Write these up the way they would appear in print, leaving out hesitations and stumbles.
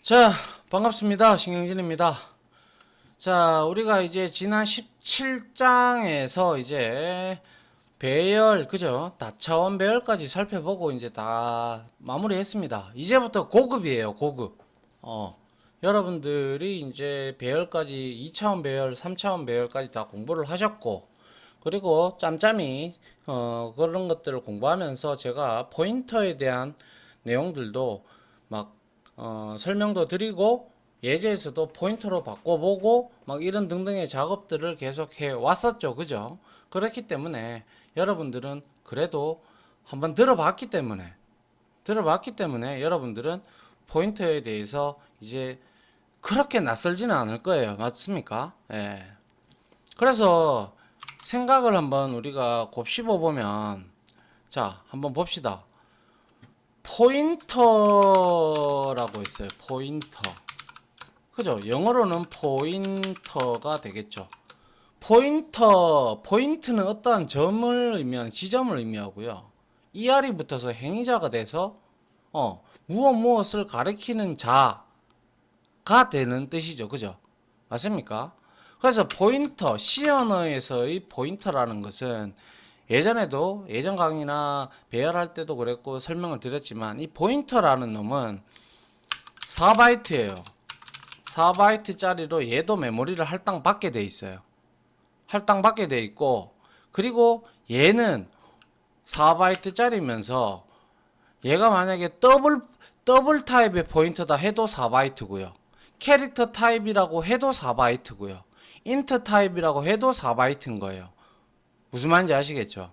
자, 반갑습니다. 신경진입니다. 자, 우리가 이제 지난 17장에서 이제 배열, 그죠? 다차원 배열까지 살펴보고 이제 다 마무리했습니다. 이제부터 고급이에요, 고급. 여러분들이 이제 배열까지 2차원 배열, 3차원 배열까지 다 공부를 하셨고, 그리고 짬짬이 그런 것들을 공부하면서 제가 포인터에 대한 내용들도 막 설명도 드리고 예제에서도 포인터로 바꿔보고 막 이런 등등의 작업들을 계속 해 왔었죠. 그죠? 그렇기 때문에 여러분들은 그래도 한번 들어봤기 때문에 여러분들은 포인터에 대해서 이제 그렇게 낯설지는 않을 거예요. 맞습니까? 예. 그래서 생각을 한번 우리가 곱씹어 보면, 자, 한번 봅시다. 포인터라고 있어요. 포인터. 그죠? 영어로는 포인터가 되겠죠. 포인트는 어떠한 점을 의미하는 지점을 의미하고요. ER이 붙어서 행위자가 돼서 무엇을 가리키는 자가 되는 뜻이죠. 그죠? 맞습니까? 그래서 포인터, C 언어에서의 포인터라는 것은 예전에도 예전 강의나 배열할 때도 그랬고 설명을 드렸지만, 이 포인터라는 놈은 4바이트예요. 4바이트짜리로 얘도 메모리를 할당받게 돼 있어요. 할당받게 돼 있고, 그리고 얘는 4바이트짜리면서 얘가 만약에 더블 타입의 포인터다 해도 4바이트고요. 캐릭터 타입이라고 해도 4바이트고요. 인트 타입이라고 해도 4바이트인 거예요. 무슨 말인지 아시겠죠?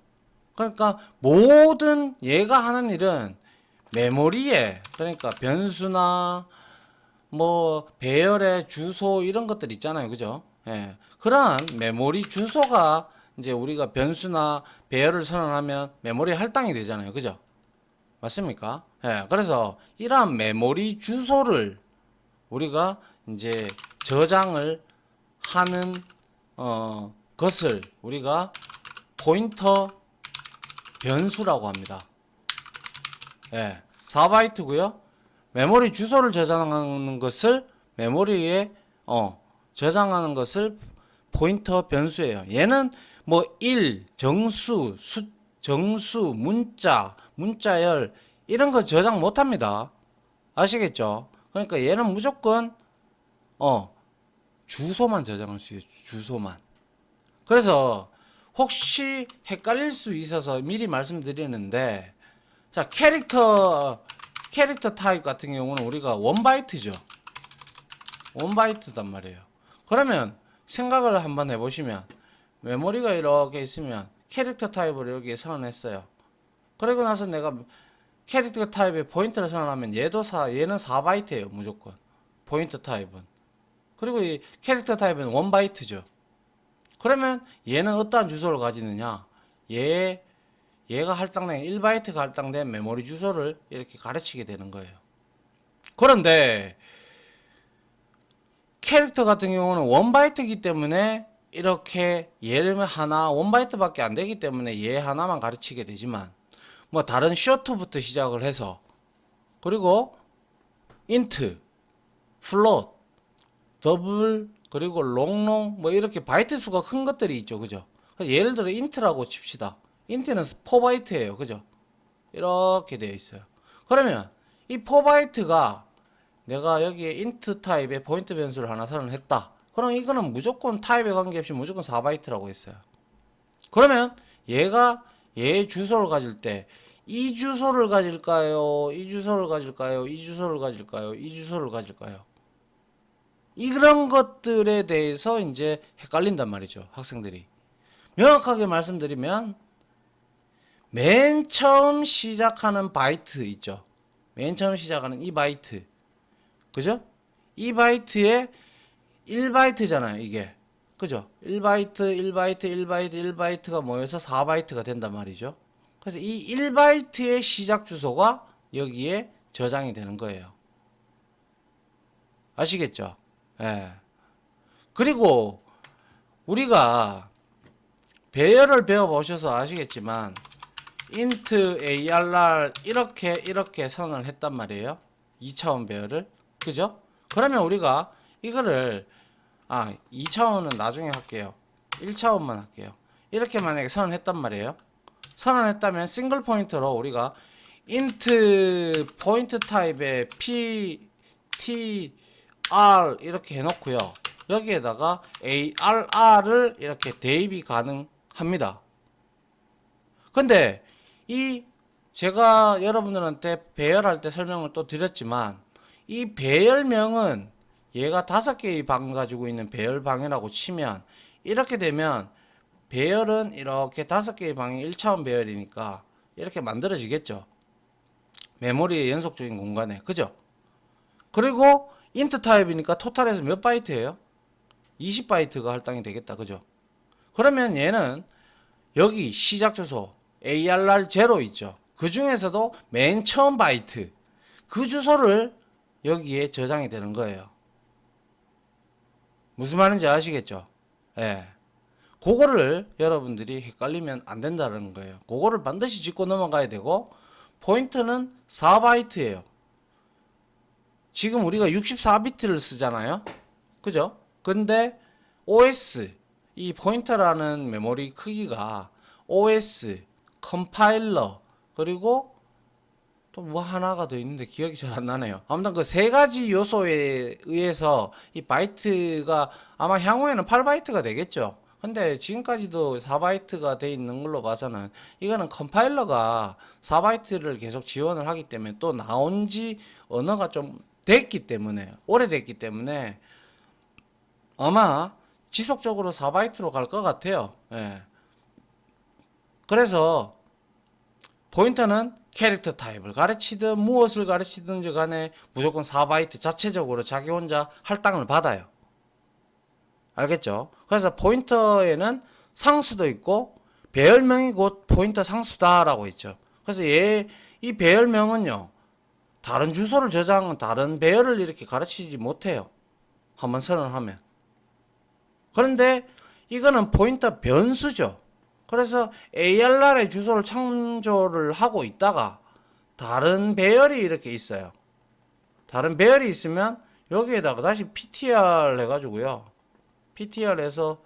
그러니까 모든 얘가 하는 일은 메모리에, 그러니까 변수나 뭐 배열의 주소 이런 것들 있잖아요. 그죠? 예. 그러한 메모리 주소가 이제 우리가 변수나 배열을 선언하면 메모리 할당이 되잖아요. 그죠? 맞습니까? 예. 그래서 이러한 메모리 주소를 우리가 이제 저장을 하는 것을 우리가 포인터 변수라고 합니다. 예. 4바이트고요. 메모리 주소를 저장하는 것을 메모리에 저장하는 것을 포인터 변수예요. 얘는 뭐 1, 정수, 문자열 이런 거 저장 못 합니다. 아시겠죠? 그러니까 얘는 무조건 주소만 저장할 수 있어요. 주소만. 그래서 혹시 헷갈릴 수 있어서 미리 말씀드리는데, 자, 캐릭터 타입 같은 경우는 우리가 1바이트죠. 1바이트단 말이에요. 그러면 생각을 한번 해보시면, 메모리가 이렇게 있으면 캐릭터 타입을 여기에 선언했어요. 그리고 나서 내가 캐릭터 타입의 포인터를 선언하면 얘는 4바이트예요. 무조건. 포인터 타입은. 그리고 이 캐릭터 타입은 1바이트죠. 그러면 얘는 어떠한 주소를 가지느냐? 얘가 할당된 1바이트가 할당된 메모리 주소를 이렇게 가르치게 되는 거예요. 그런데 캐릭터 같은 경우는 1바이트이기 때문에 이렇게 얘를 하나 1바이트밖에 안 되기 때문에 얘 하나만 가르치게 되지만, 뭐 다른 쇼트부터 시작을 해서, 그리고 인트, 플롯, 더블, 그리고 롱롱 뭐 이렇게 바이트 수가 큰 것들이 있죠. 그죠? 예를 들어 인트라고 칩시다. 인트는 4바이트예요. 그죠? 이렇게 되어 있어요. 그러면 이 4바이트가 내가 여기에 인트 타입의 포인트 변수를 하나 선언했다. 그럼 이거는 무조건 타입에 관계없이 무조건 4바이트라고 했어요. 그러면 얘가 얘의 주소를 가질 때 이 주소를 가질까요? 이 주소를 가질까요? 이 주소를 가질까요? 이 주소를 가질까요? 이런 것들에 대해서 이제 헷갈린단 말이죠. 학생들이. 명확하게 말씀드리면 맨 처음 시작하는 바이트 있죠. 맨 처음 시작하는 이 바이트. 그죠? 이 바이트에 1바이트잖아요, 이게. 그죠? 1바이트, 1바이트, 1바이트, 1바이트가 모여서 4바이트가 된단 말이죠. 그래서 이 1바이트의 시작 주소가 여기에 저장이 되는 거예요. 아시겠죠? 예. 그리고 우리가 배열을 배워보셔서 아시겠지만 int arr 이렇게 선언을 했단 말이에요. 2차원 배열을. 그죠? 그러면 우리가 이거를 2차원은 나중에 할게요. 1차원만 할게요. 이렇게 만약에 선언했단 말이에요. 선언했다면 싱글 포인터로 우리가 int 포인트 타입의 p, t, r 이렇게 해놓고요. 여기에다가 arr을 이렇게 대입이 가능합니다. 근데 제가 여러분들한테 배열할 때 설명을 또 드렸지만 이 배열명은 얘가 5개의 방 가지고 있는 배열방이라고 치면 이렇게 되면 배열은 이렇게 5개의 방이 1차원 배열이니까 이렇게 만들어지겠죠. 메모리의 연속적인 공간에. 그죠? 그리고 int 타입이니까 토탈에서 몇 바이트예요? 20바이트가 할당이 되겠다. 그죠? 그러면 얘는 여기 시작 주소 ARR0 있죠. 그 중에서도 맨 처음 바이트 그 주소를 여기에 저장이 되는 거예요. 무슨 말인지 아시겠죠? 예. 그거를 여러분들이 헷갈리면 안 된다는 거예요. 그거를 반드시 짚고 넘어가야 되고, 포인트는 4바이트예요. 지금 우리가 64비트를 쓰잖아요. 그죠? 근데 OS, 이 포인터라는 메모리 크기가 OS, 컴파일러, 그리고 또 뭐 하나가 더 있는데 기억이 잘 안 나네요. 아무튼 그 세 가지 요소에 의해서 이 바이트가 아마 향후에는 8바이트가 되겠죠. 근데 지금까지도 4바이트가 돼 있는 걸로 봐서는 이거는 컴파일러가 4바이트를 계속 지원을 하기 때문에 또 나온 지 언어가 좀 됐기 때문에 오래됐기 때문에 아마 지속적으로 4바이트로 갈 것 같아요. 예. 그래서 포인터는 캐릭터 타입을 가르치든 무엇을 가르치든지 간에 무조건 4바이트 자체적으로 자기 혼자 할당을 받아요. 알겠죠? 그래서 포인터에는 상수도 있고 배열명이 곧 포인터 상수다라고 있죠. 그래서 이 배열명은요, 다른 주소를 저장은 다른 배열을 이렇게 가르치지 못해요. 한번 선언하면. 그런데 이거는 포인터 변수죠. 그래서 ARR의 주소를 창조를 하고 있다가 다른 배열이 이렇게 있어요. 다른 배열이 있으면 여기에다가 다시 PTR 해가지고요. PTR에서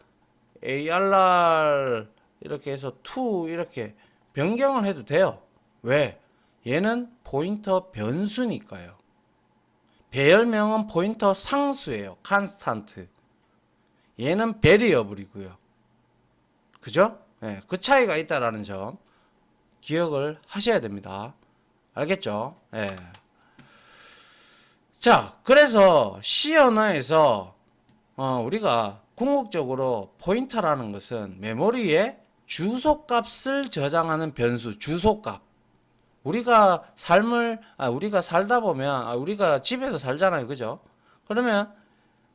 ARR 이렇게 해서 to 이렇게 변경을 해도 돼요. 왜? 얘는 포인터 변수니까요. 배열명은 포인터 상수예요. constant. 얘는 variable이고요. 그죠? 네, 그 차이가 있다라는 점 기억을 하셔야 됩니다. 알겠죠? 네. 자, 그래서 C 언어에서 우리가 궁극적으로 포인터라는 것은 메모리에 주소값을 저장하는 변수, 주소값. 우리가 살다 보면, 우리가 집에서 살잖아요. 그죠? 그러면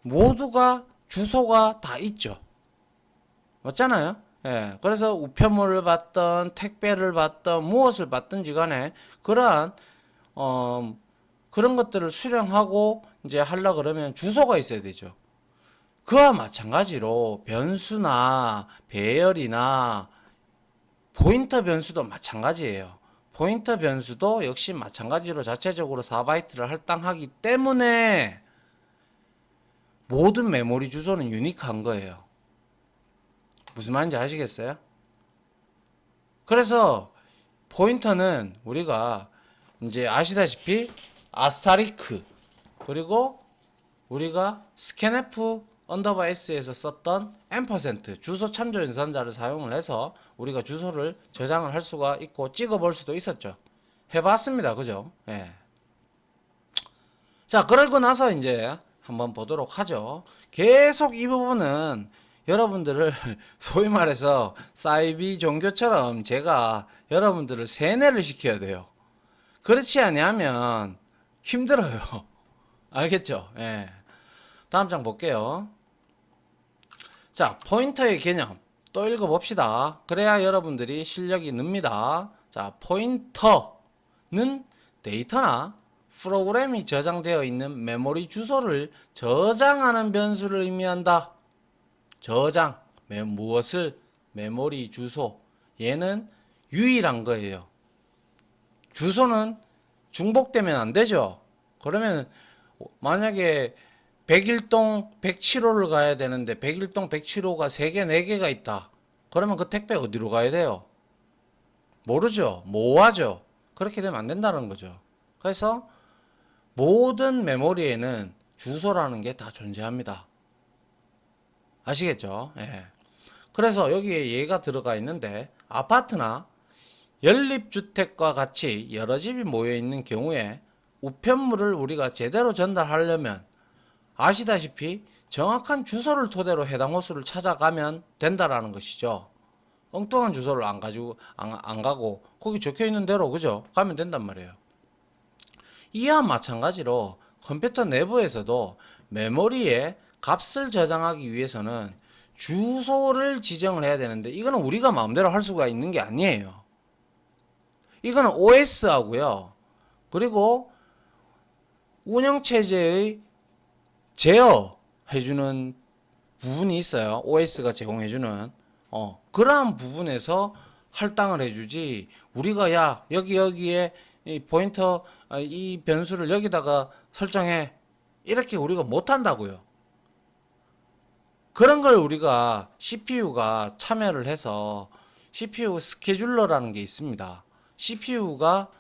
모두가 주소가 다 있죠. 맞잖아요? 예. 그래서 우편물을 받던, 택배를 받던, 무엇을 받든지 간에 그러한, 그런 것들을 수령하고 이제 하려 그러면 주소가 있어야 되죠. 그와 마찬가지로 변수나 배열이나 포인터 변수도 마찬가지예요. 포인터 변수도 역시 마찬가지로 자체적으로 4바이트를 할당하기 때문에 모든 메모리 주소는 유니크한 거예요. 무슨 말인지 아시겠어요? 그래서 포인터는 우리가 이제 아시다시피 아스타리크 그리고 우리가 스캔F 언더바 S에서 썼던 앰퍼센트 주소 참조 연산자를 사용을 해서 우리가 주소를 저장을 할 수가 있고 찍어 볼 수도 있었죠. 해봤습니다. 그죠? 예. 자, 그러고 나서 이제 한번 보도록 하죠. 계속 이 부분은 여러분들을 소위 말해서 사이비 종교처럼 제가 여러분들을 세뇌를 시켜야 돼요. 그렇지 아니하면 힘들어요. 알겠죠? 예. 다음 장 볼게요. 자, 포인터의 개념 또 읽어봅시다. 그래야 여러분들이 실력이 늡니다. 자, 포인터는 데이터나 프로그램이 저장되어 있는 메모리 주소를 저장하는 변수를 의미한다. 저장, 무엇을? 메모리 주소. 얘는 유일한 거예요. 주소는 중복되면 안 되죠. 그러면 만약에 101동 107호를 가야 되는데 101동 107호가 3개, 4개가 있다. 그러면 그 택배 어디로 가야 돼요? 모르죠. 모호하죠. 그렇게 되면 안 된다는 거죠. 그래서 모든 메모리에는 주소라는 게 다 존재합니다. 아시겠죠? 예. 그래서 여기에 얘가 들어가 있는데 아파트나 연립주택과 같이 여러 집이 모여 있는 경우에 우편물을 우리가 제대로 전달하려면 아시다시피 정확한 주소를 토대로 해당 호수를 찾아가면 된다라는 것이죠. 엉뚱한 주소를 안 가고 거기 적혀 있는 대로 그죠? 가면 된단 말이에요. 이와 마찬가지로 컴퓨터 내부에서도 메모리에 값을 저장하기 위해서는 주소를 지정을 해야 되는데 이거는 우리가 마음대로 할 수가 있는 게 아니에요. 이거는 OS하고요. 그리고 운영체제의 제어해주는 부분이 있어요. OS가 제공해주는 그러한 부분에서 할당을 해주지 우리가 야 여기에 이 포인터 이 변수를 여기다가 설정해 이렇게 우리가 못한다고요. 그런 걸 우리가 CPU가 참여를 해서 CPU 스케줄러라는 게 있습니다. CPU가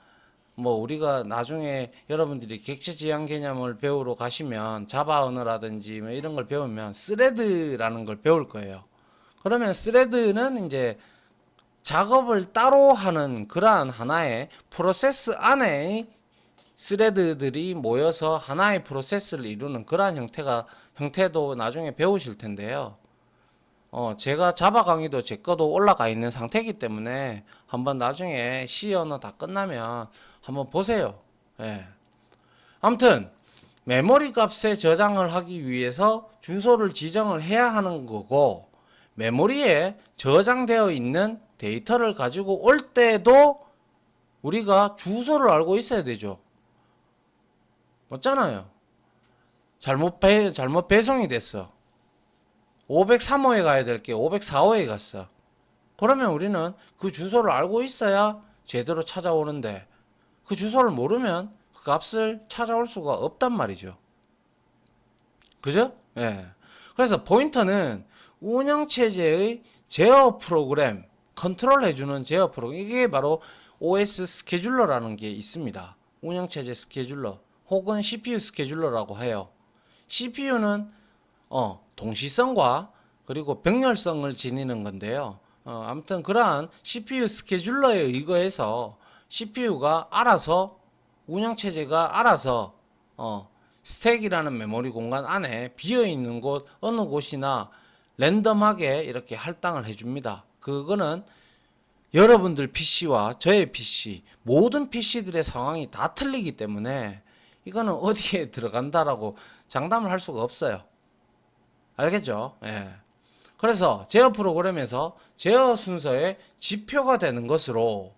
뭐 우리가 나중에 여러분들이 객체 지향 개념을 배우러 가시면 자바 언어라든지 뭐 이런 걸 배우면 스레드라는 걸 배울 거예요. 그러면 스레드는 이제 작업을 따로 하는 그러한 하나의 프로세스 안에 스레드들이 모여서 하나의 프로세스를 이루는 그러한 형태도 나중에 배우실 텐데요. 제가 자바 강의도 제 거도 올라가 있는 상태이기 때문에 한번 나중에 C 언어 다 끝나면 한번 보세요. 예. 아무튼 메모리 값에 저장을 하기 위해서 주소를 지정을 해야 하는 거고 메모리에 저장되어 있는 데이터를 가지고 올 때도 우리가 주소를 알고 있어야 되죠. 맞잖아요. 잘못 배송이 됐어. 503호에 가야 될 게 504호에 갔어. 그러면 우리는 그 주소를 알고 있어야 제대로 찾아오는데 그 주소를 모르면 그 값을 찾아올 수가 없단 말이죠. 그죠? 예. 그래서 포인터는 운영체제의 제어 프로그램, 컨트롤 해주는 제어 프로그램, 이게 바로 OS 스케줄러라는 게 있습니다. 운영체제 스케줄러 혹은 CPU 스케줄러라고 해요. CPU는 동시성과 그리고 병렬성을 지니는 건데요. 아무튼 그러한 CPU 스케줄러에 의거해서 CPU가 알아서 운영체제가 알아서 스택이라는 메모리 공간 안에 비어있는 곳 어느 곳이나 랜덤하게 이렇게 할당을 해줍니다. 그거는 여러분들 PC와 저의 PC 모든 PC들의 상황이 다 틀리기 때문에 이거는 어디에 들어간다라고 장담을 할 수가 없어요. 알겠죠? 예. 그래서 제어 프로그램에서 제어 순서의 지표가 되는 것으로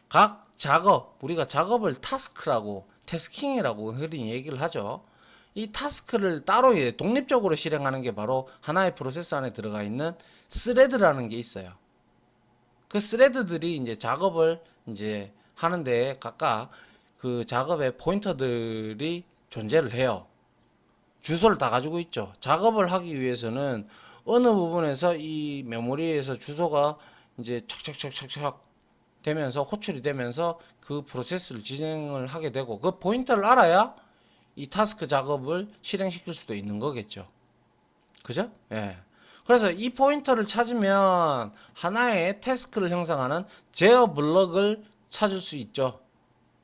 각 작업, 우리가 작업을 타스크라고 태스킹이라고 흔히 얘기를 하죠. 이 타스크를 따로 독립적으로 실행하는 게 바로 하나의 프로세스 안에 들어가 있는 스레드라는 게 있어요. 그 스레드들이 이제 작업을 이제 하는데 각각 그 작업의 포인터들이 존재를 해요. 주소를 다 가지고 있죠. 작업을 하기 위해서는 어느 부분에서 이 메모리에서 주소가 이제 착착착착착 되면서 호출이 되면서 그 프로세스를 진행을 하게 되고 그 포인터를 알아야 이 타스크 작업을 실행시킬 수도 있는 거겠죠. 그죠? 예. 그래서 이 포인터를 찾으면 하나의 태스크를 형성하는 제어 블럭을 찾을 수 있죠.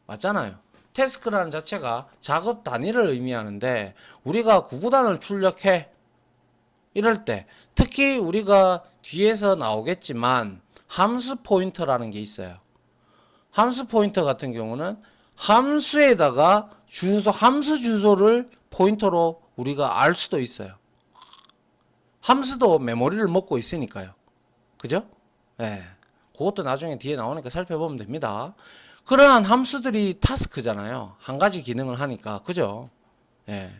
맞잖아요. 태스크라는 자체가 작업 단위를 의미하는데 우리가 구구단을 출력해 이럴 때 특히 우리가 뒤에서 나오겠지만 함수 포인터라는 게 있어요. 함수 포인터 같은 경우는 함수에다가 함수 주소를 포인터로 우리가 알 수도 있어요. 함수도 메모리를 먹고 있으니까요. 그죠? 예. 그것도 나중에 뒤에 나오니까 살펴보면 됩니다. 그러한 함수들이 타스크잖아요. 한 가지 기능을 하니까. 그죠? 예.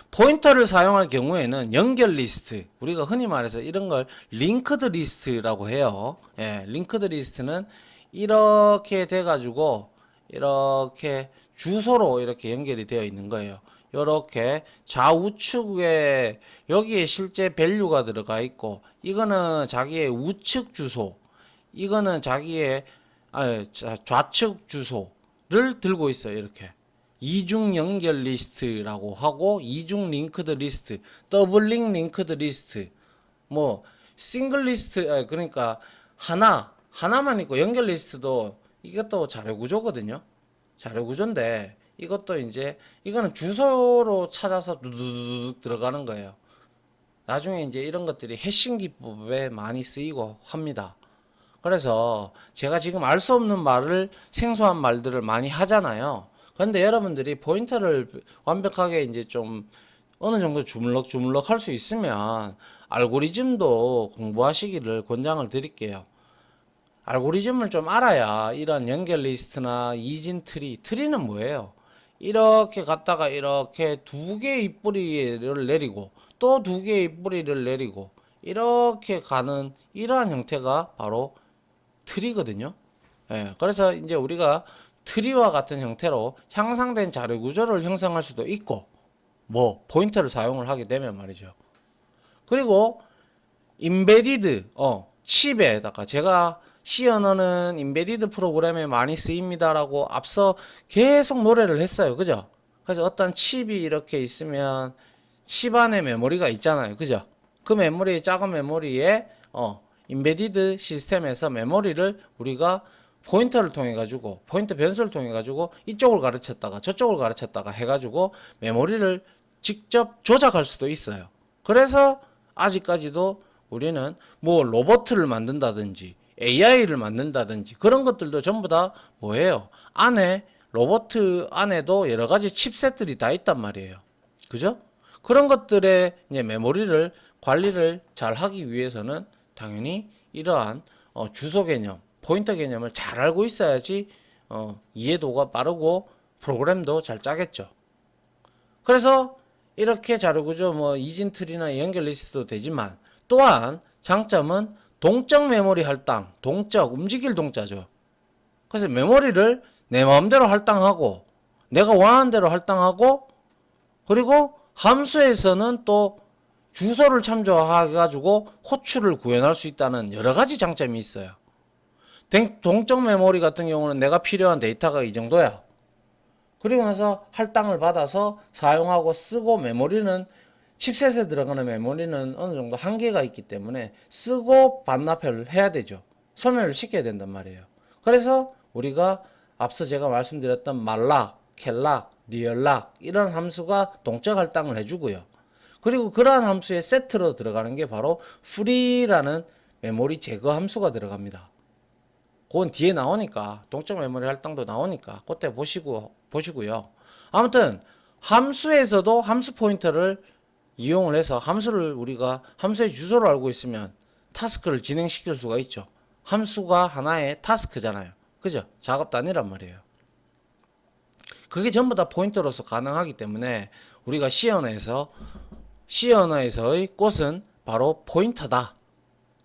포인터를 사용할 경우에는 연결 리스트, 우리가 흔히 말해서 이런 걸 링크드 리스트라고 해요. 예, 링크드 리스트는 이렇게 돼가지고 이렇게 주소로 이렇게 연결이 되어 있는 거예요. 이렇게 좌우측에 여기에 실제 밸류가 들어가 있고, 이거는 자기의 우측 주소, 이거는 자기의 좌측 주소를 들고 있어요. 이렇게 이중 연결 리스트라고 하고, 이중 링크드 리스트, 더블 링크드 리스트, 뭐 싱글 리스트, 그러니까 하나만 있고, 연결 리스트도 이것도 자료 구조거든요. 자료 구조인데 이것도 이제 이거는 주소로 찾아서 두두둑 들어가는 거예요. 나중에 이제 이런 것들이 해싱 기법에 많이 쓰이고 합니다. 그래서 제가 지금 알 수 없는 말을, 생소한 말들을 많이 하잖아요. 그런데 여러분들이 포인터를 완벽하게 이제 좀 어느 정도 주물럭주물럭 할 수 있으면 알고리즘도 공부하시기를 권장을 드릴게요. 알고리즘을 좀 알아야 이런 연결 리스트나 이진 트리는 뭐예요? 이렇게 갔다가 이렇게 두 개의 입뿌리를 내리고 또 두 개의 입뿌리를 내리고 이렇게 가는 이러한 형태가 바로 트리거든요. 예, 그래서 이제 우리가 트리와 같은 형태로 향상된 자료 구조를 형성할 수도 있고, 뭐 포인터를 사용을 하게 되면 말이죠. 그리고 인베디드 칩에다가, 제가 C 언어는 인베디드 프로그램에 많이 쓰입니다라고 앞서 계속 노래를 했어요. 그죠? 그래서 어떤 칩이 이렇게 있으면 칩 안에 메모리가 있잖아요. 그죠? 그 메모리, 작은 메모리에 인베디드 시스템에서 메모리를 우리가 포인터를 통해 가지고, 포인터 변수를 통해 가지고 이쪽을 가르쳤다가 저쪽을 가르쳤다가 해 가지고 메모리를 직접 조작할 수도 있어요. 그래서 아직까지도 우리는 뭐 로봇을 만든다든지 AI를 만든다든지 그런 것들도 전부 다 뭐예요? 안에, 로봇 안에도 여러 가지 칩셋들이 다 있단 말이에요. 그죠? 그런 것들의 이제 메모리를 관리를 잘 하기 위해서는 당연히 이러한 주소 개념, 포인터 개념을 잘 알고 있어야지 이해도가 빠르고 프로그램도 잘 짜겠죠. 그래서 이렇게 자료구조, 뭐 이진트리나 연결 리스트도 되지만, 또한 장점은 동적 메모리 할당, 동적, 움직일 동자죠. 그래서 메모리를 내 마음대로 할당하고, 내가 원하는 대로 할당하고, 그리고 함수에서는 또 주소를 참조해가지고 호출을 구현할 수 있다는 여러 가지 장점이 있어요. 동적 메모리 같은 경우는 내가 필요한 데이터가 이 정도야. 그리고 나서 할당을 받아서 사용하고 쓰고, 메모리는 칩셋에 들어가는 메모리는 어느 정도 한계가 있기 때문에 쓰고 반납을 해야 되죠. 소멸을 시켜야 된단 말이에요. 그래서 우리가 앞서 제가 말씀드렸던 말락, 캘락, 리얼락 이런 함수가 동적 할당을 해주고요. 그리고 그러한 함수의 세트로 들어가는 게 바로 free라는 메모리 제거 함수가 들어갑니다. 그건 뒤에 나오니까, 동적 메모리 할당도 나오니까 그때 보시고요. 아무튼 함수에서도 함수 포인터를 이용을 해서, 함수를 우리가 함수의 주소를 알고 있으면 타스크를 진행시킬 수가 있죠. 함수가 하나의 타스크잖아요. 그죠? 작업 단위란 말이에요. 그게 전부 다 포인터로서 가능하기 때문에 우리가 C 언어에서의 꽃은 바로 포인터다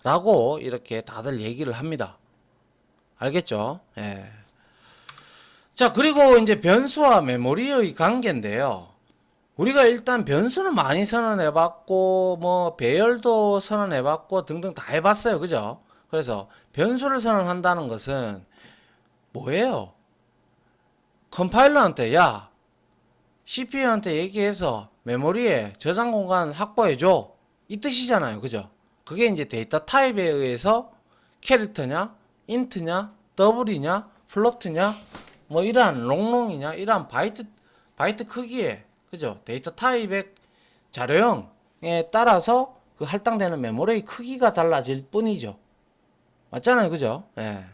라고 이렇게 다들 얘기를 합니다. 알겠죠? 예. 자, 그리고 이제 변수와 메모리의 관계인데요. 우리가 일단 변수는 많이 선언해봤고, 뭐 배열도 선언해봤고 등등 다 해봤어요. 그죠? 그래서 변수를 선언한다는 것은 뭐예요? 컴파일러한테, 야, CPU한테 얘기해서 메모리에 저장 공간 확보해줘, 이 뜻이잖아요. 그죠? 그게 이제 데이터 타입에 의해서 캐릭터냐, 인트냐, 더블이냐, 플로트냐, 뭐 이러한 롱롱이냐, 이러한 바이트 크기에, 그죠? 데이터 타입의 자료형에 따라서 그 할당되는 메모리의 크기가 달라질 뿐이죠. 맞잖아요. 그죠? 예.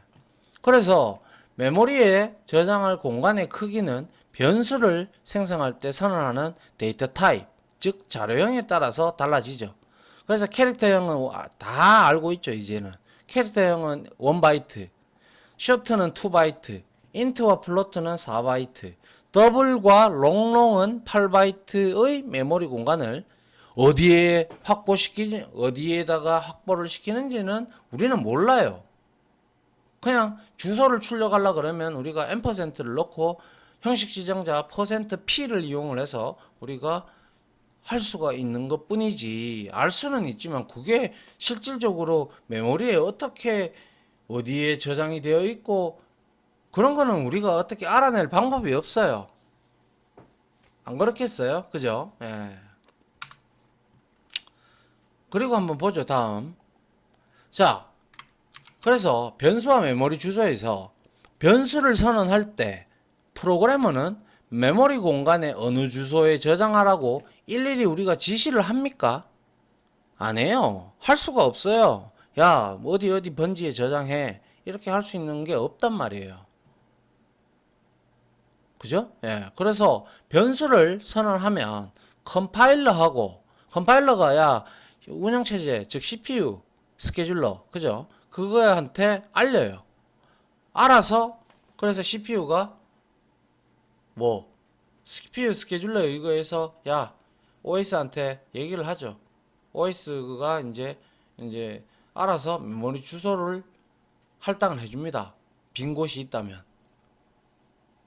그래서 메모리에 저장할 공간의 크기는 변수를 생성할 때 선언하는 데이터 타입, 즉 자료형에 따라서 달라지죠. 그래서 캐릭터형은 다 알고 있죠. 이제는 캐릭터형은 1바이트, 쇼트는 2바이트, 인트와 플로트는 4바이트, 더블과 롱롱은 8바이트의 메모리 공간을 어디에 어디에다가 확보를 시키는지는 우리는 몰라요. 그냥 주소를 출력하려 그러면 우리가 %를 넣고 형식 지정자 %p를 이용을 해서 우리가 할 수가 있는 것 뿐이지, 알 수는 있지만 그게 실질적으로 메모리에 어떻게 어디에 저장이 되어 있고 그런 거는 우리가 어떻게 알아낼 방법이 없어요. 안 그렇겠어요? 그죠? 예. 그리고 한번 보죠. 다음. 자, 그래서 변수와 메모리 주소에서 변수를 선언할 때 프로그래머는 메모리 공간에 어느 주소에 저장하라고 일일이 우리가 지시를 합니까? 안 해요. 할 수가 없어요. 야, 어디 어디 번지에 저장해. 이렇게 할 수 있는 게 없단 말이에요. 그죠? 예. 그래서 변수를 선언하면 컴파일러가 야, 운영체제, 즉 CPU, 스케줄러, 그죠? 그거한테 알려요. 알아서, 그래서 CPU가 뭐 CPU 스케줄러 이거에서 야 OS한테 얘기를 하죠. OS가 이제 알아서 메모리 주소를 할당을 해줍니다. 빈 곳이 있다면.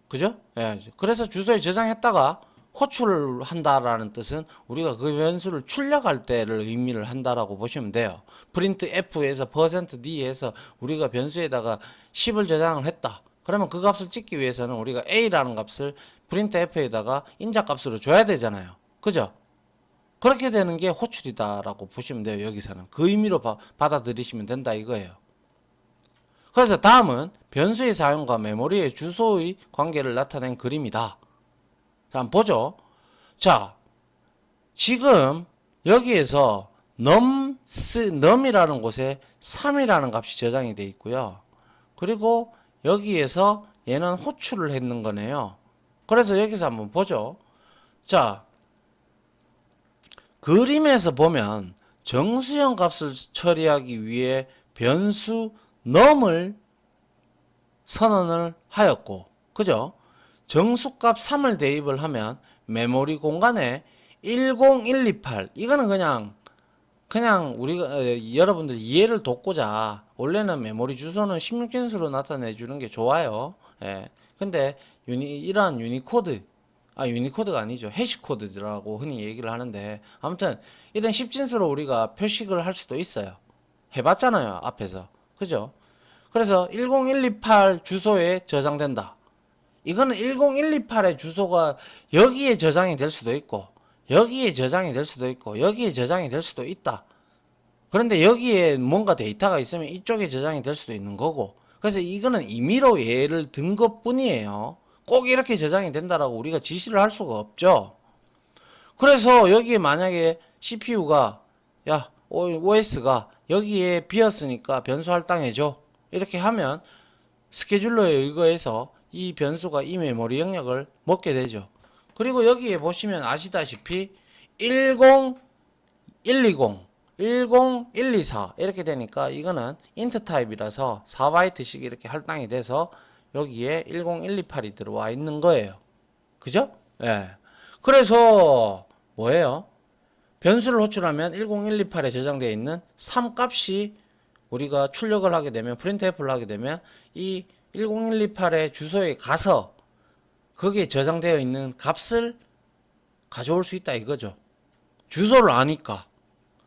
그죠? 예. 그래서 주소에 저장했다가 호출을 한다라는 뜻은 우리가 그 변수를 출력할 때를 의미를 한다라고 보시면 돼요. 프린트 F에서 %D에서 우리가 변수에다가 10을 저장을 했다. 그러면 그 값을 찍기 위해서는 우리가 A라는 값을 프린트 F에다가 인자값으로 줘야 되잖아요. 그죠? 그렇게 되는 게 호출이다라고 보시면 돼요. 여기서는 그 의미로 받아들이시면 된다 이거예요. 그래서 다음은 변수의 사용과 메모리의 주소의 관계를 나타낸 그림이다. 자, 한번 보죠. 자, 지금 여기에서 num이라는 곳에 3이라는 값이 저장이 되어 있고요. 그리고 여기에서 얘는 호출을 했는 거네요. 그래서 여기서 한번 보죠. 자, 그림에서 보면 정수형 값을 처리하기 위해 변수 num을 선언을 하였고, 그죠? 정수값 3을 대입을 하면 메모리 공간에 10128, 이거는 그냥 우리가 여러분들 이해를 돕고자 원래는 메모리 주소는 16진수로 나타내 주는 게 좋아요. 예. 근데 이러한 유니코드가 아니죠. 해시코드라고 흔히 얘기를 하는데, 아무튼 이런 10진수로 우리가 표식을 할 수도 있어요. 해봤잖아요, 앞에서. 그죠? 그래서 10128 주소에 저장된다. 이거는 10128의 주소가 여기에 저장이 될 수도 있고, 여기에 저장이 될 수도 있고, 여기에 저장이 될 수도 있다. 그런데 여기에 뭔가 데이터가 있으면 이쪽에 저장이 될 수도 있는 거고, 그래서 이거는 임의로 예를 든 것 뿐이에요. 꼭 이렇게 저장이 된다라고 우리가 지시를 할 수가 없죠. 그래서 여기에 만약에 CPU가 야, OS가 여기에 비었으니까 변수 할당해줘. 이렇게 하면 스케줄러에 의거해서 이 변수가 이 메모리 영역을 먹게 되죠. 그리고 여기에 보시면 아시다시피 10120, 10124 이렇게 되니까 이거는 인트 타입이라서 4바이트씩 이렇게 할당이 돼서 여기에 10128이 들어와 있는 거예요. 그죠? 예. 그래서 뭐예요? 변수를 호출하면 10128에 저장되어 있는 3값이 우리가 출력을 하게 되면, 프린트F를 하게 되면 이 10128의 주소에 가서 거기에 저장되어 있는 값을 가져올 수 있다 이거죠. 주소를 아니까.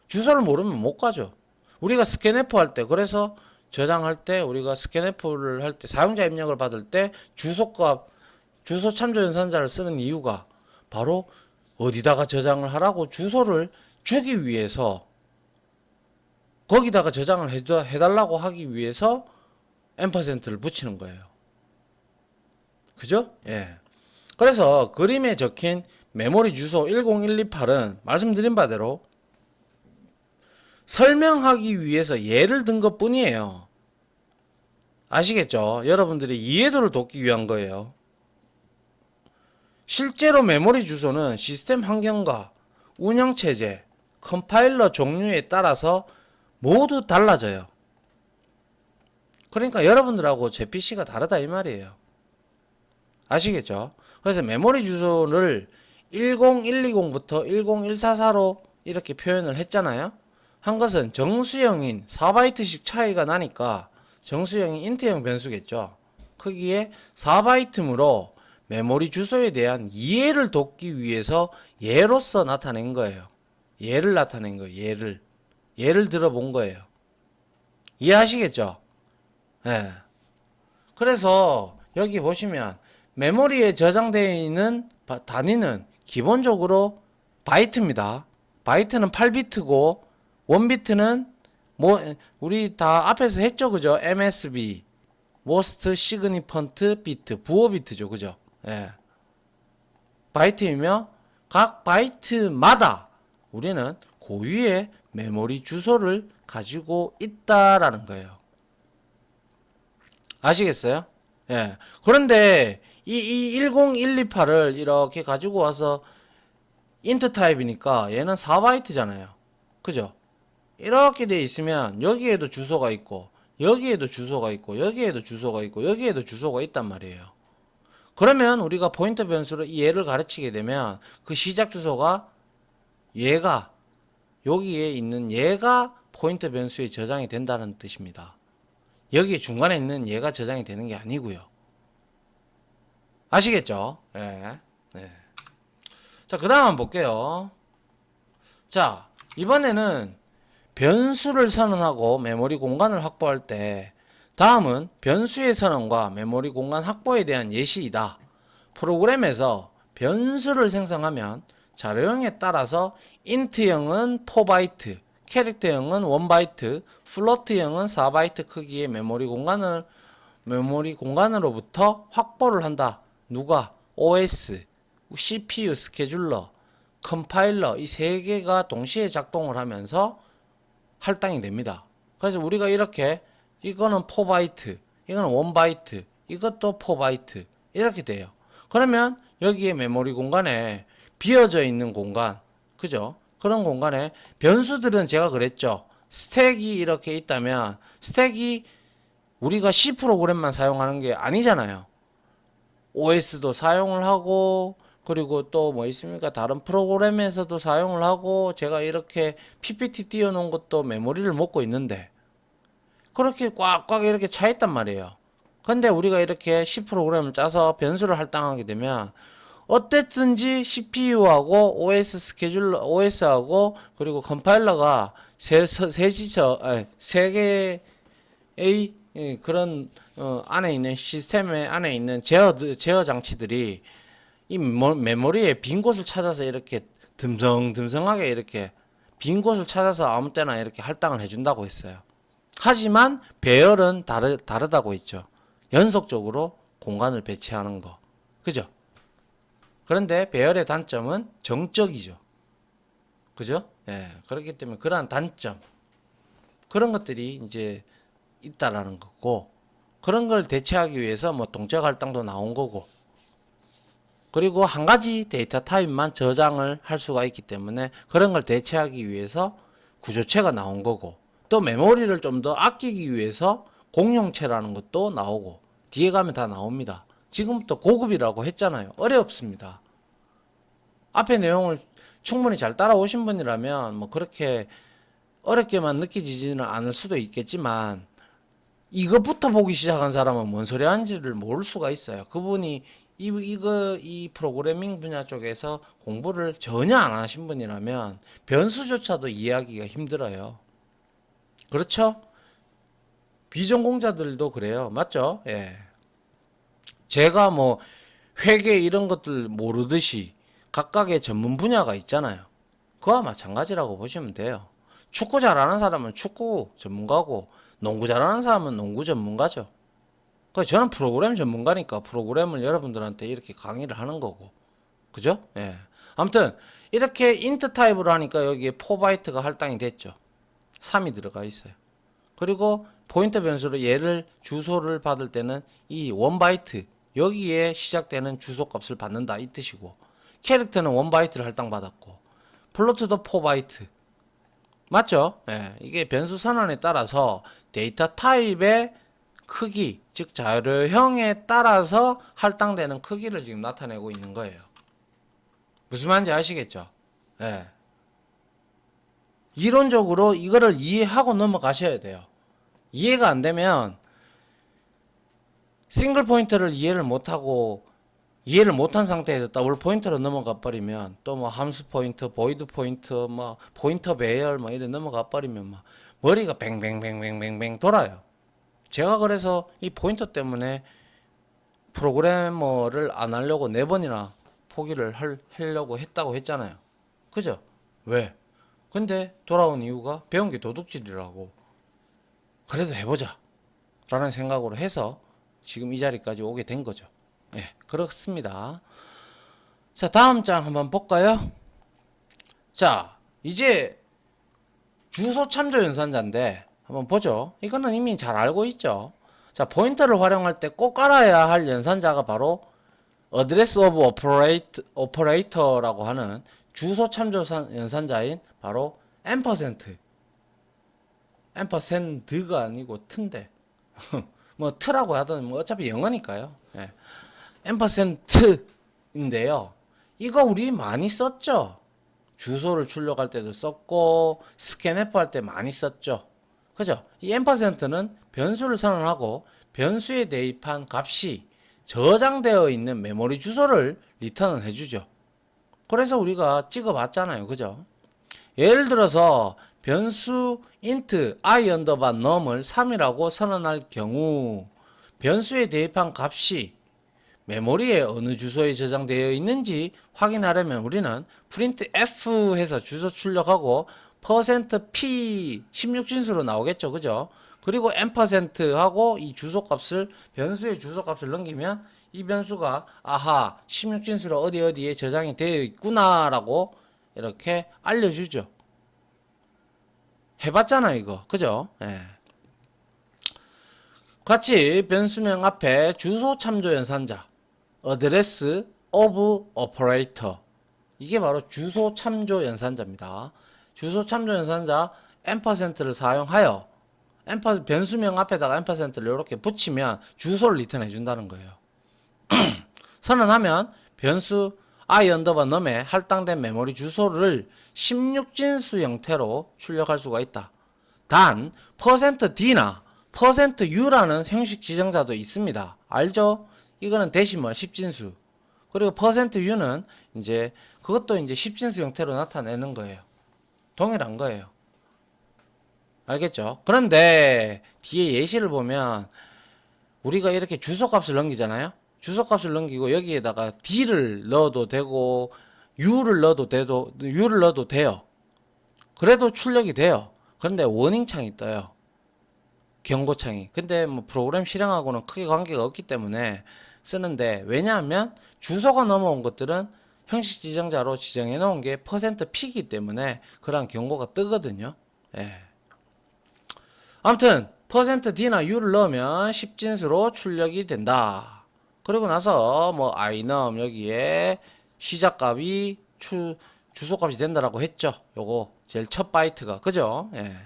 주소를 모르면 못 가죠. 우리가 스캔F 할 때, 그래서 저장할 때 우리가 스캔F를 할 때 사용자 입력을 받을 때 주소값, 주소 참조 연산자를 쓰는 이유가 바로 어디다가 저장을 하라고 주소를 주기 위해서, 거기다가 저장을 해달라고 하기 위해서 %를 붙이는 거예요. 그죠? 예. 그래서 그림에 적힌 메모리 주소 10128은 말씀드린 바대로 설명하기 위해서 예를 든 것 뿐이에요. 아시겠죠? 여러분들이 이해도를 돕기 위한 거예요. 실제로 메모리 주소는 시스템 환경과 운영체제, 컴파일러 종류에 따라서 모두 달라져요. 그러니까 여러분들하고 제 PC가 다르다 이 말이에요. 아시겠죠? 그래서 메모리 주소를 10120부터 10144로 이렇게 표현을 했잖아요. 한 것은 정수형인 4바이트씩 차이가 나니까 정수형이 인트형 변수겠죠. 크기에 4바이트므로 메모리 주소에 대한 이해를 돕기 위해서 예로서 나타낸 거예요. 예를 나타낸 거예요. 예를 들어본 거예요. 이해하시겠죠? 예. 그래서 여기 보시면 메모리에 저장되어 있는 단위는 기본적으로 바이트입니다. 바이트는 8비트고 1비트는 뭐 우리 다 앞에서 했죠, 그죠? MSB, Most Significant Bit, 부호 비트죠, 그죠? 예. 바이트이며 각 바이트마다 우리는 고유의 메모리 주소를 가지고 있다라는 거예요. 아시겠어요? 예. 그런데 이 10128을 이렇게 가지고 와서 인트 타입이니까 얘는 4바이트잖아요. 그죠? 이렇게 돼 있으면 여기에도 주소가 있고 여기에도 주소가 있고 여기에도 주소가 있고 여기에도 주소가 있단 말이에요. 그러면 우리가 포인터 변수로 이 얘를 가르치게 되면 그 시작 주소가 얘가 여기에 있는 얘가 포인터 변수에 저장이 된다는 뜻입니다. 여기 중간에 있는 얘가 저장이 되는 게 아니고요. 아시겠죠? 예. 네. 자, 그 다음 한번 볼게요. 자, 이번에는 변수를 선언하고 메모리 공간을 확보할 때 다음은 변수의 선언과 메모리 공간 확보에 대한 예시이다. 프로그램에서 변수를 생성하면 자료형에 따라서 int형은 4바이트, 캐릭터형은 1바이트, 플로트형은 4바이트 크기의 메모리 공간으로부터 확보를 한다. 누가? OS, CPU 스케줄러, 컴파일러 이 세 개가 동시에 작동을 하면서 할당이 됩니다. 그래서 우리가 이렇게 이거는 4바이트, 이거는 1바이트, 이것도 4바이트 이렇게 돼요. 그러면 여기에 메모리 공간에 비어져 있는 공간, 그죠? 그런 공간에 변수들은 제가 그랬죠. 스택이 이렇게 있다면 스택이 우리가 C 프로그램만 사용하는 게 아니잖아요. OS도 사용을 하고 그리고 또 뭐 있습니까? 다른 프로그램에서도 사용을 하고 제가 이렇게 PPT 띄워놓은 것도 메모리를 먹고 있는데 그렇게 꽉꽉 이렇게 차 있단 말이에요. 근데 우리가 이렇게 C 프로그램을 짜서 변수를 할당하게 되면 어쨌든지 CPU하고 OS 스케줄러, OS하고 그리고 컴파일러가 세 개의 그런 안에 있는 시스템의 안에 있는 제어 장치들이 이 메모리에 빈 곳을 찾아서 이렇게 듬성듬성하게 이렇게 빈 곳을 찾아서 아무 때나 이렇게 할당을 해준다고 했어요. 하지만 배열은 다르다고 했죠. 연속적으로 공간을 배치하는 거. 그죠? 그런데 배열의 단점은 정적이죠. 그죠? 예. 그렇기 때문에 그러한 단점, 그런 것들이 이제 있다라는 거고, 그런 걸 대체하기 위해서 뭐 동적 할당도 나온 거고, 그리고 한 가지 데이터 타입만 저장을 할 수가 있기 때문에 그런 걸 대체하기 위해서 구조체가 나온 거고, 또 메모리를 좀 더 아끼기 위해서 공용체라는 것도 나오고, 뒤에 가면 다 나옵니다. 지금부터 고급이라고 했잖아요. 어렵습니다. 앞에 내용을 충분히 잘 따라오신 분이라면 뭐 그렇게 어렵게만 느껴지지는 않을 수도 있겠지만, 이것부터 보기 시작한 사람은 뭔 소리 하는지를 모를 수가 있어요. 그분이 이 프로그래밍 분야 쪽에서 공부를 전혀 안 하신 분이라면 변수조차도 이해하기가 힘들어요. 그렇죠? 비전공자들도 그래요. 맞죠? 예. 제가 뭐 회계 이런 것들 모르듯이 각각의 전문 분야가 있잖아요. 그와 마찬가지라고 보시면 돼요. 축구 잘하는 사람은 축구 전문가고 농구 잘하는 사람은 농구 전문가죠. 그래서 저는 프로그램 전문가니까 프로그램을 여러분들한테 이렇게 강의를 하는 거고. 그죠? 예. 아무튼 이렇게 인트 타입으로 하니까 여기에 4바이트가 할당이 됐죠. 3이 들어가 있어요. 그리고 포인터 변수로 얘를 주소를 받을 때는 이 1바이트 여기에 시작되는 주소 값을 받는다 이 뜻이고, 캐릭터는 1바이트를 할당받았고 플로트도 4바이트 맞죠? 예, 이게 변수 선언에 따라서 데이터 타입의 크기, 즉 자료형에 따라서 할당되는 크기를 지금 나타내고 있는 거예요. 무슨 말인지 아시겠죠? 예. 이론적으로 이거를 이해하고 넘어가셔야 돼요. 이해가 안 되면 싱글 포인터를 이해를 못한 상태에서 더블 포인터로 넘어가 버리면 또 뭐 함수 포인터, 보이드 포인터, 뭐 포인터 배열 뭐 이래 넘어가 버리면 막 머리가 뱅뱅뱅뱅뱅뱅 돌아요. 제가 그래서 이 포인터 때문에 프로그래머를 안 하려고 4번이나 포기를 하려고 했다고 했잖아요. 그죠? 왜? 근데 돌아온 이유가 배운 게 도둑질이라고. 그래도 해보자 라는 생각으로 해서 지금 이 자리까지 오게 된 거죠. 예, 그렇습니다. 자, 다음 장 한번 볼까요? 자, 이제 주소 참조 연산자인데 한번 보죠. 이거는 이미 잘 알고 있죠. 자, 포인터를 활용할 때 꼭 알아야 할 연산자가 바로 Address of Operator라고 하는 주소 참조 연산자인 바로 앰퍼센드가 아니고 트인데 뭐 트라고 하든 뭐 어차피 영어니까요. 예. 앰퍼센트인데요. 이거 우리 많이 썼죠. 주소를 출력할 때도 썼고 스캔F 할 때 많이 썼죠. 그죠? 이 앰퍼센트는 변수를 선언하고 변수에 대입한 값이 저장되어 있는 메모리 주소를 리턴을 해주죠. 그래서 우리가 찍어봤잖아요. 그죠? 예를 들어서 변수 int i underbar num을 3이라고 선언할 경우 변수에 대입한 값이 메모리에 어느 주소에 저장되어 있는지 확인하려면 우리는 printf 해서 주소 출력하고 %p 16진수로 나오겠죠. 그죠? 그리고 %하고 이 주소값을 변수의 주소값을 넘기면 이 변수가 아하 16진수로 어디에 저장이 되어 있구나 라고 이렇게 알려주죠. 해봤잖아 이거. 그죠? 예. 같이 변수명 앞에 주소 참조 연산자 Address of Operator 이게 바로 주소 참조 연산자입니다. 주소 참조 연산자 앰퍼센트를 사용하여 변수명 앞에다가 앰퍼센트를 이렇게 붙이면 주소를 리턴해 준다는 거예요. 선언하면 변수 i underbar num에 할당된 메모리 주소를 16진수 형태로 출력할 수가 있다. 단 %d나 %u라는 형식 지정자도 있습니다. 알죠? 이거는 데시멀 10진수. 그리고 %u는 이제 그것도 이제 10진수 형태로 나타내는 거예요. 동일한 거예요. 알겠죠? 그런데 뒤에 예시를 보면 우리가 이렇게 주소값을 넘기잖아요. 주소값을 넘기고 여기에다가 d를 넣어도 되고 u를 넣어도 돼요. 그래도 출력이 돼요. 그런데 워닝창이 떠요. 경고창이. 근데 뭐 프로그램 실행하고는 크게 관계가 없기 때문에 쓰는데 왜냐하면 주소가 넘어온 것들은 형식 지정자로 지정해 놓은 게 %p이기 때문에 그런 경고가 뜨거든요. 예. 아무튼 %d나 u를 넣으면 10진수로 출력이 된다. 그리고 나서 뭐 inum 여기에 시작값이 주소값이 된다라고 했죠. 요거 제일 첫 바이트가. 그죠? 예.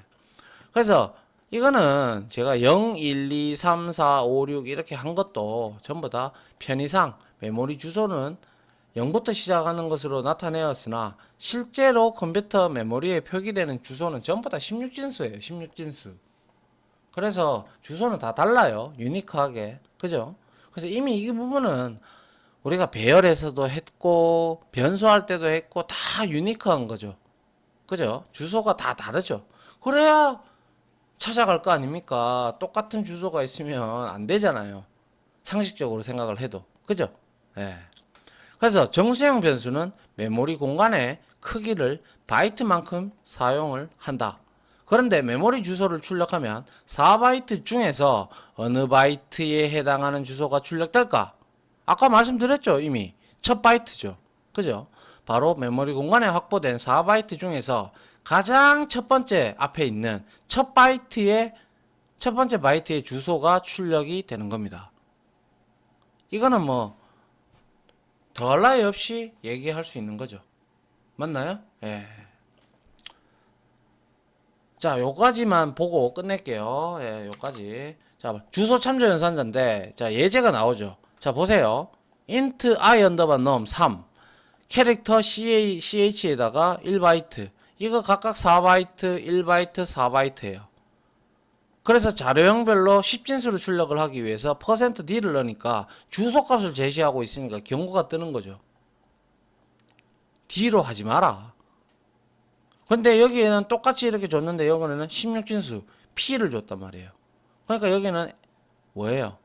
그래서 이거는 제가 0, 1, 2, 3, 4, 5, 6 이렇게 한 것도 전부 다 편의상 메모리 주소는 0부터 시작하는 것으로 나타내었으나 실제로 컴퓨터 메모리에 표기되는 주소는 전부 다 16진수예요. 16진수. 그래서 주소는 다 달라요. 유니크하게. 그죠? 그래서 이미 이 부분은 우리가 배열에서도 했고 변수할 때도 했고 다 유니크한 거죠. 그죠? 주소가 다 다르죠. 그래야 찾아갈 거 아닙니까? 똑같은 주소가 있으면 안 되잖아요. 상식적으로 생각을 해도. 그죠? 예. 그래서 정수형 변수는 메모리 공간의 크기를 바이트만큼 사용을 한다. 그런데 메모리 주소를 출력하면 4바이트 중에서 어느 바이트에 해당하는 주소가 출력될까? 아까 말씀드렸죠, 이미. 첫 바이트죠. 그죠? 바로 메모리 공간에 확보된 4바이트 중에서 가장 첫 번째 앞에 있는 첫 번째 바이트의 주소가 출력이 되는 겁니다. 이거는 뭐 더할 나위 없이 얘기할 수 있는 거죠. 맞나요? 예. 자, 요까지만 보고 끝낼게요. 예, 요까지. 자, 주소 참조 연산자인데, 자, 예제가 나오죠. 자, 보세요. int i underbar num 3. 캐릭터 ch에다가 1바이트. 이거 각각 4바이트, 1바이트, 4바이트예요. 그래서 자료형별로 10진수로 출력을 하기 위해서 %d를 넣으니까 주소값을 제시하고 있으니까 경고가 뜨는 거죠. d로 하지 마라. 근데 여기에는 똑같이 이렇게 줬는데 여기는 16진수 p를 줬단 말이에요. 그러니까 여기는 뭐예요?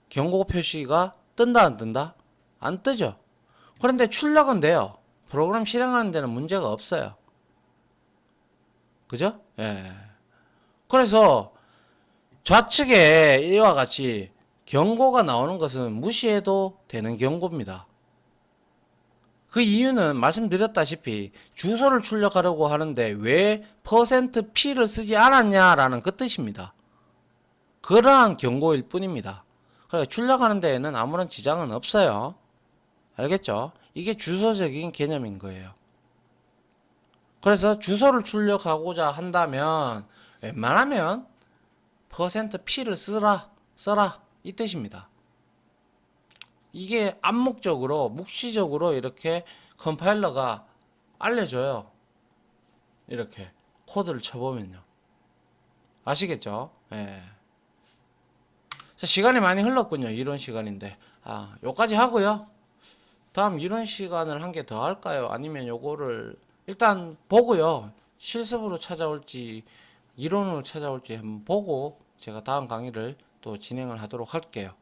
경고 표시가 뜬다 안 뜬다? 안 뜨죠. 그런데 출력은 돼요. 프로그램 실행하는 데는 문제가 없어요. 그죠? 예. 그래서 좌측에 이와 같이 경고가 나오는 것은 무시해도 되는 경고입니다. 그 이유는 말씀드렸다시피 주소를 출력하려고 하는데 왜 %p를 쓰지 않았냐라는 그 뜻입니다. 그러한 경고일 뿐입니다. 그러니까 출력하는 데에는 아무런 지장은 없어요. 알겠죠? 이게 주소적인 개념인 거예요. 그래서 주소를 출력하고자 한다면 웬만하면 %p를 써라 이 뜻입니다. 이게 암묵적으로 묵시적으로 이렇게 컴파일러가 알려줘요. 이렇게 코드를 쳐보면요. 아시겠죠? 예. 자, 시간이 많이 흘렀군요. 이론 시간인데 요까지 하고요. 다음 이론 시간을 한 개 더 할까요? 아니면 요거를 일단 보고요. 실습으로 찾아올지 이론으로 찾아올지 한번 보고 제가 다음 강의를 또 진행을 하도록 할게요.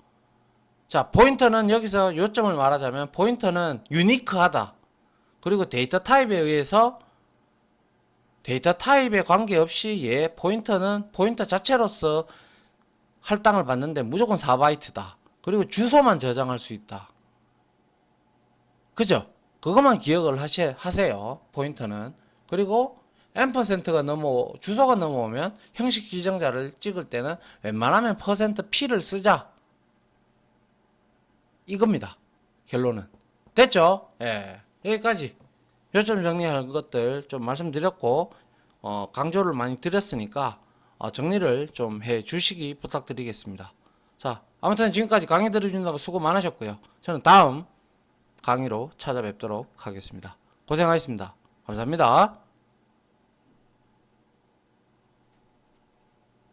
자, 포인터는 여기서 요점을 말하자면 포인터는 유니크하다. 그리고 데이터 타입에 의해서 데이터 타입에 관계없이 포인터는 포인터 자체로서 할당을 받는데 무조건 4바이트다. 그리고 주소만 저장할 수 있다. 그죠? 그것만 기억을 하세요. 포인터는. 그리고 %가 주소가 넘어오면 형식 지정자를 찍을 때는 웬만하면 %p를 쓰자. 이겁니다. 결론은. 됐죠? 예. 여기까지. 요점 정리할 것들 좀 말씀드렸고, 강조를 많이 드렸으니까, 정리를 좀 해 주시기 부탁드리겠습니다. 자, 아무튼 지금까지 강의 들어주신다고 수고 많으셨고요. 저는 다음 강의로 찾아뵙도록 하겠습니다. 고생하셨습니다. 감사합니다.